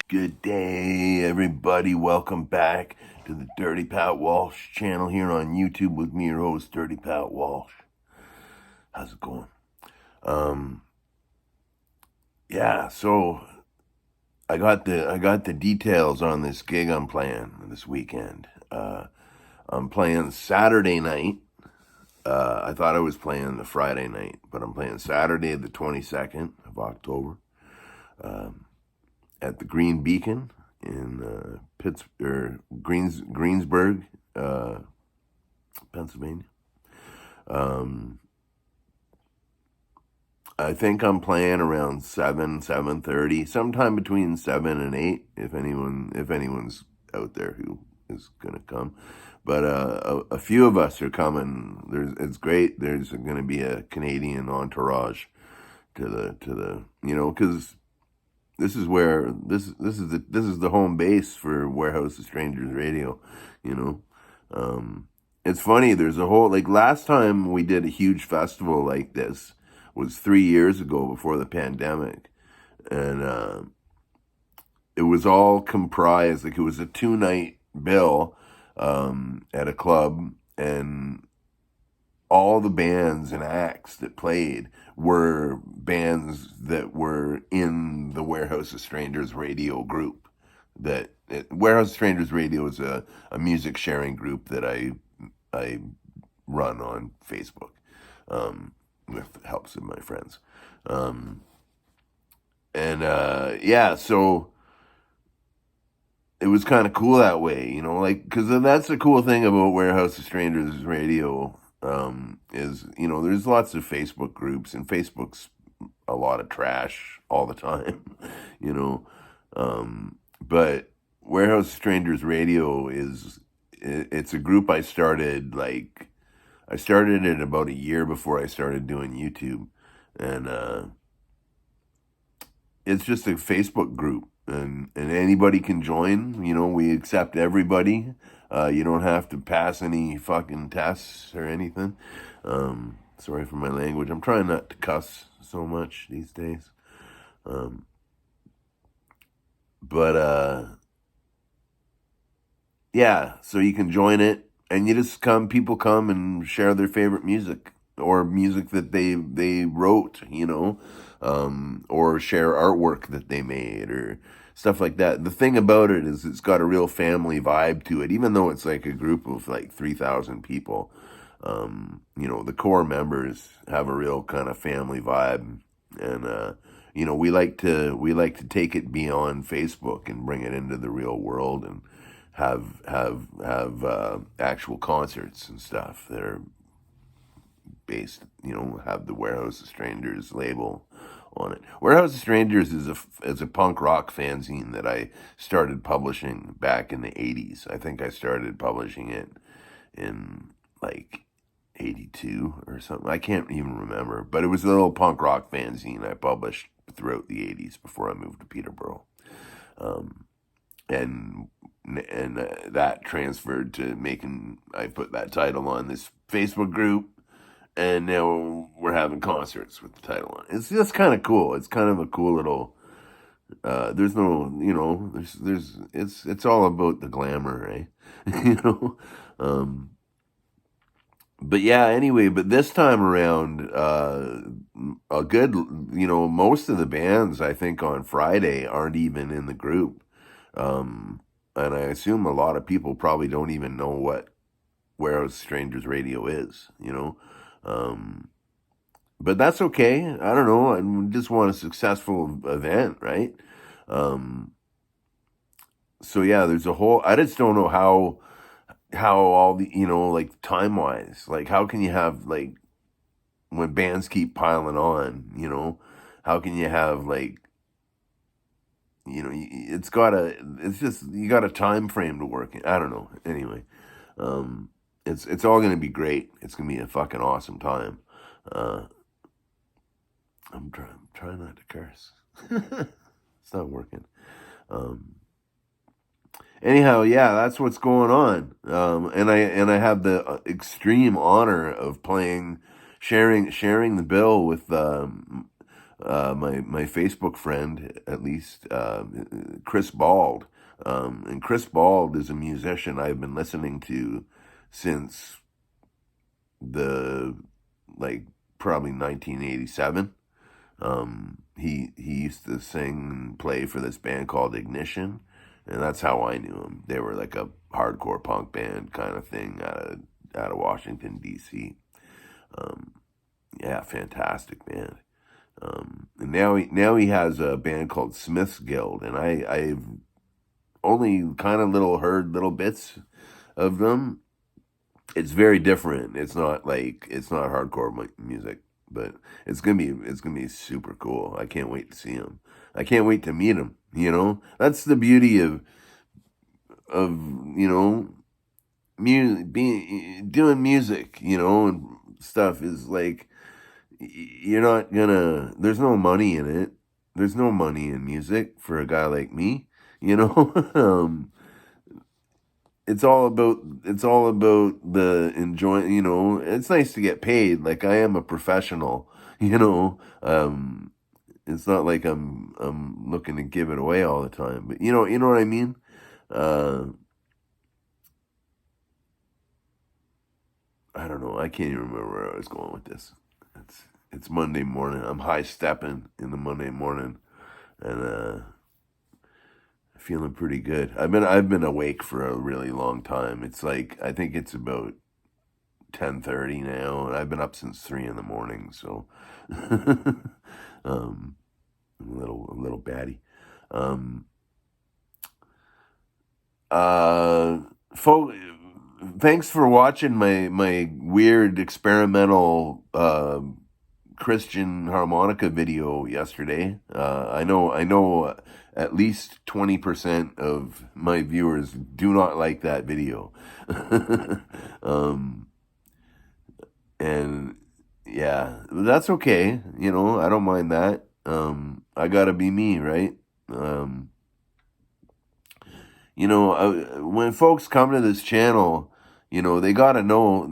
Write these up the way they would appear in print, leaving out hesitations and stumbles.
Good day, everybody. Welcome back to the Dirty Pat Walsh channel here on YouTube with me, your host, Dirty Pat Walsh. How's it going? Yeah, so I got the details on this gig I'm playing this weekend. I'm playing Saturday night. I thought I was playing the Friday night, but I'm playing Saturday the 22nd of October at the Green Beacon in Greensburg, Pennsylvania. I think I'm playing around 7:30, sometime between 7 and 8. If anyone's out there who is gonna come, but a few of us are coming. It's great. There's gonna be a Canadian entourage to the because this is where this is the home base for Warehouse of Strangers Radio. You know, it's funny. There's a whole last time we did a huge festival like this was 3 years ago before the pandemic, and it was all comprised it was a 2-night bill at a club, and all the bands and acts that played were bands that were in the Warehouse of Strangers Radio group. Warehouse of Strangers Radio is a music sharing group that I run on Facebook with the helps of my friends. Yeah, so it was kind of cool that way, because that's the cool thing about Warehouse of Strangers Radio. Is there's lots of Facebook groups, and Facebook's a lot of trash all the time, but Warehouse Strangers Radio it's a group I started it about a year before I started doing YouTube, and it's just a Facebook group, and anybody can join. We accept everybody. You don't have to pass any fucking tests or anything. Sorry for my language. I'm trying not to cuss so much these days. But yeah, so you can join it, and you just people come and share their favorite music or music that they wrote, or share artwork that they made or stuff like that. The thing about it is it's got a real family vibe to it, even though it's like a group of 3,000 people. The core members have a real kind of family vibe, and we like to take it beyond Facebook and bring it into the real world and have actual concerts and stuff that are based, have the Warehouse of Strangers label on it. Warehouse of Strangers is a punk rock fanzine that I started publishing back in the 80s. I think I started publishing it in 82 or something. I can't even remember, but it was a little punk rock fanzine I published throughout the 80s before I moved to Peterborough. And that transferred to I put that title on this Facebook group, and now we're having concerts with the title on it. It's just kind of cool. It's kind of a cool little, there's no, it's all about the glamour, right? But yeah, anyway, but this time around, a good, most of the bands I think on Friday aren't even in the group. And I assume a lot of people probably don't even know what Warehouse Strangers Radio is, but that's okay. I don't know. I just want a successful event, right? So yeah, there's a whole. I just don't know how all the time wise, how can you have when bands keep piling on, how can you have it's just you got a time frame to work in. I don't know. Anyway, it's all gonna be great. It's gonna be a fucking awesome time. I'm trying not to curse. It's not working. Anyhow, yeah, that's what's going on. And I have the extreme honor of sharing the bill with my Facebook friend, at least, Chris Bald. And Chris Bald is a musician I've been listening to since the, like, probably 1987. He used to sing and play for this band called Ignition, and that's how I knew him. They were like a hardcore punk band kind of thing out of Washington D.C. Yeah, fantastic band. And now he has a band called Smith's Guild, and I've only kind of heard little bits of them. It's very different. It's not hardcore music, but it's gonna be super cool. I can't wait to see him. I can't wait to meet him. That's the beauty of doing music, and stuff is like you're not gonna. There's no money in it. There's no money in music for a guy like me. It's all about the enjoy. It's nice to get paid. Like, I am a professional. It's not like I'm looking to give it away all the time. But you know what I mean. I don't know. I can't even remember where I was going with this. It's Monday morning. I'm Hi-Steppin in the Monday morning, and feeling pretty good. I've been awake for a really long time. It's like, I think it's about 10:30 now, and I've been up since 3 in the morning. So, I'm a little batty. Folks, thanks for watching my weird experimental Christian harmonica video yesterday. I know at least 20% of my viewers do not like that video. And yeah, that's okay. I don't mind that. I gotta be me, right? When folks come to this channel, they gotta know,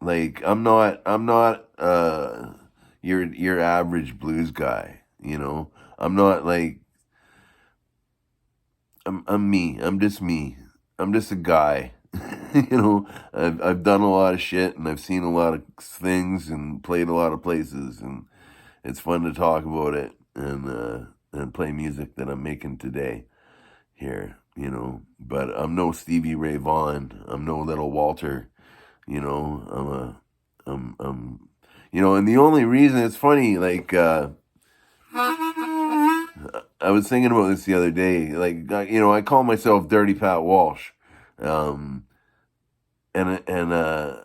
like, I'm not your average blues guy. I'm not like, I'm me. I'm just me. I'm just a guy. I've done a lot of shit, and I've seen a lot of things and played a lot of places, and it's fun to talk about it and play music that I'm making today here. But I'm no Stevie Ray Vaughan. I'm no Little Walter. And the only reason it's funny, like, I was thinking about this the other day. Like, I call myself Dirty Pat Walsh, and I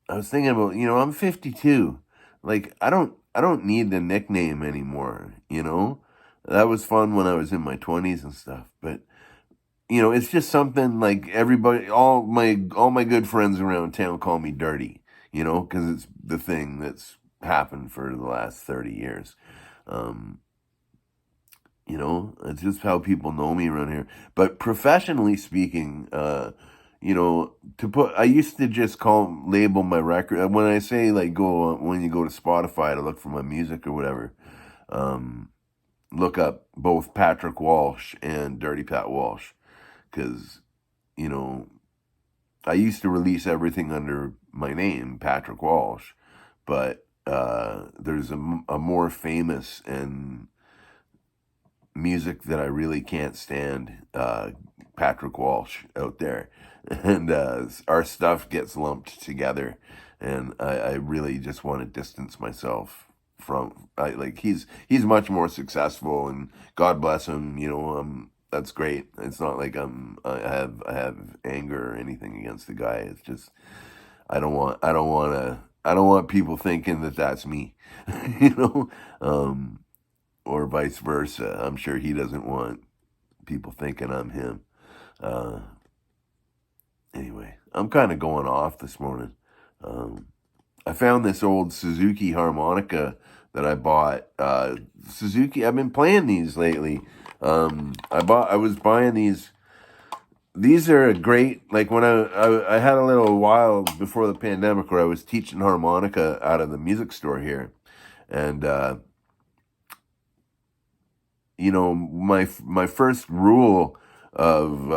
was thinking about, I'm 52. Like, I don't need the nickname anymore. That was fun when I was in my 20s and stuff, but it's just something like everybody, all my good friends around town call me Dirty, because it's the thing that's happened for the last 30 years. It's just how people know me around here. But professionally speaking, I used to just label my record. When I say, like, when you go to Spotify to look for my music or whatever, look up both Patrick Walsh and Dirty Pat Walsh. Because, I used to release everything under my name, Patrick Walsh, but there's a more famous and music that I really can't stand, Patrick Walsh out there, and our stuff gets lumped together, and I really just want to distance myself from. He's much more successful, and God bless him. That's great. It's not like I have anger or anything against the guy. It's just I don't want people thinking that that's me, or vice versa. I'm sure he doesn't want people thinking I'm him. Anyway, I'm kind of going off this morning. I found this old Suzuki harmonica that I bought. Suzuki, I've been playing these lately. I was buying these these are a great, like when I had a little while before the pandemic where I was teaching harmonica out of the music store here, and you know, my first rule of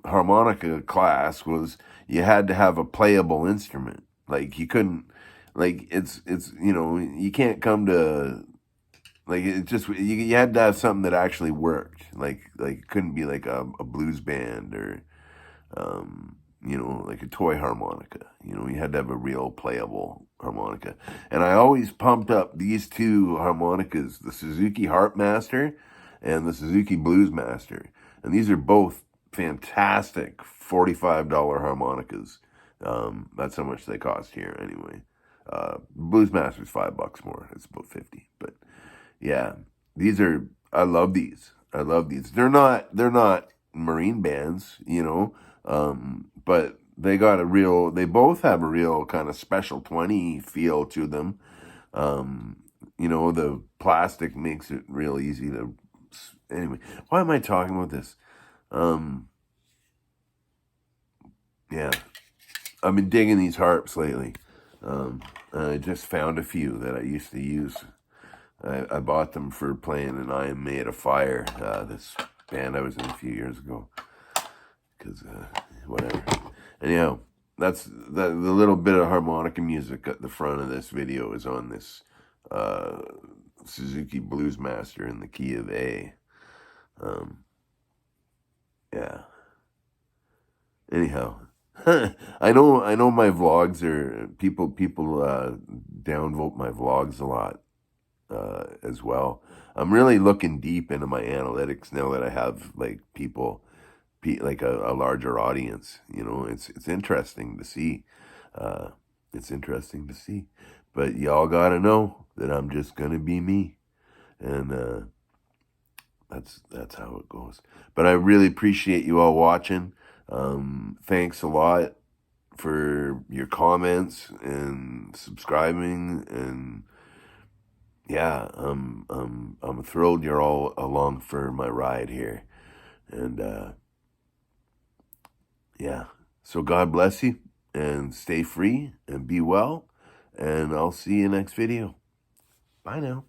harmonica class was you had to have a playable instrument. Like you couldn't, like it's you know, you can't come to, like it just you had to have something that actually worked. Like it couldn't be like a blues band or you know, like a toy harmonica. You know, you had to have a real playable harmonica. And I always pumped up these two harmonicas, the Suzuki Harp Master and the Suzuki Blues Master. And these are both fantastic $45 harmonicas. That's how much they cost here anyway. Blues Master's $5 more. It's about 50. But yeah, these are, I love these. I love these. They're not marine bands, you know, but they both have a real kind of special 20 feel to them. You know, the plastic makes it real easy to, anyway, why am I talking about this? Yeah, I've been digging these harps lately. I just found a few that I used to use. I bought them for playing in I Am Made of Fire, this band I was in a few years ago. Because, whatever. Anyhow, that's the little bit of harmonica music at the front of this video is on this Suzuki Blues Master in the key of A. Yeah. Anyhow, I know my vlogs are people downvote my vlogs a lot as well. I'm really looking deep into my analytics now that I have like people like a larger audience. You know, it's interesting to see. Uh, it's interesting to see. But y'all gotta know that I'm just gonna be me, and that's how it goes. But I really appreciate you all watching. Thanks a lot for your comments and subscribing, and yeah, I'm thrilled you're all along for my ride here, and yeah. So God bless you and stay free and be well, and I'll see you next video. Bye now.